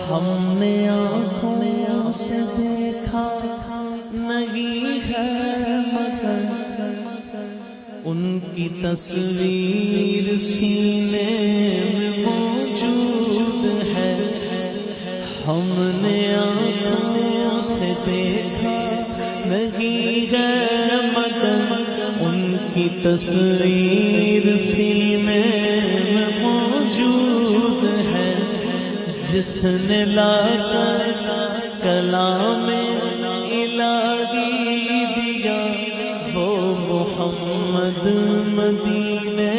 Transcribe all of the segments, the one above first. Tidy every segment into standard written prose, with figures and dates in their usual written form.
ہم نے آنکھوں سے دیکھا نہیں ہے مگر ان کی تصویر سینے میں موجود ہے. ہم نے آنکھوں سے دیکھا نہیں ہے مگر ان کی تصویر سینے میں موجود ہے. جس نے لا کر کلام الہی دیا وہ محمد مدینے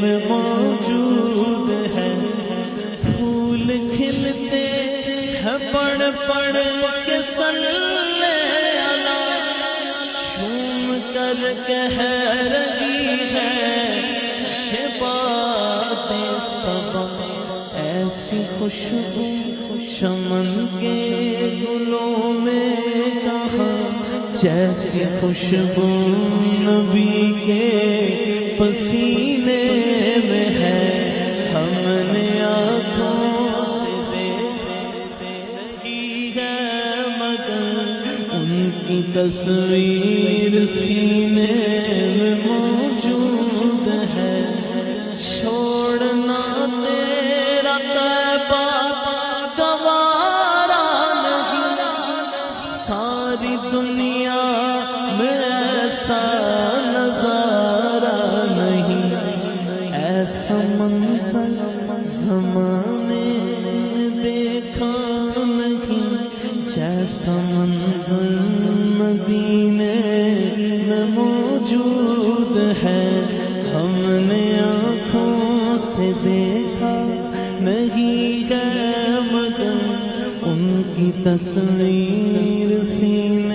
میں موجود ہے. پھول کھلتے ہیں پڑھ پڑھ کے صلی اللہ چوم کر کہہ رہی ہے شباب صبا. ایسی خوشبو چمن کے گلوں میں کہاں جیسی خوشبو نبی کے پسینے میں ہے. ہم نے آنکھوں سے دیکھا نہیں ہے مگر ان کی تصویر سینے میں موجود ہے. چھوڑنا تیرا طیبہ گوارا نہیں ساری دنیا میں ایسا نظارہ نہیں. ایسا منظر زمانے میں دیکھا نہیں جیسا منظر مدینے میں موجود ہے. ہم نے آنکھوں سے دیکھا نہیں ہے مگر ان کی تصویر سینے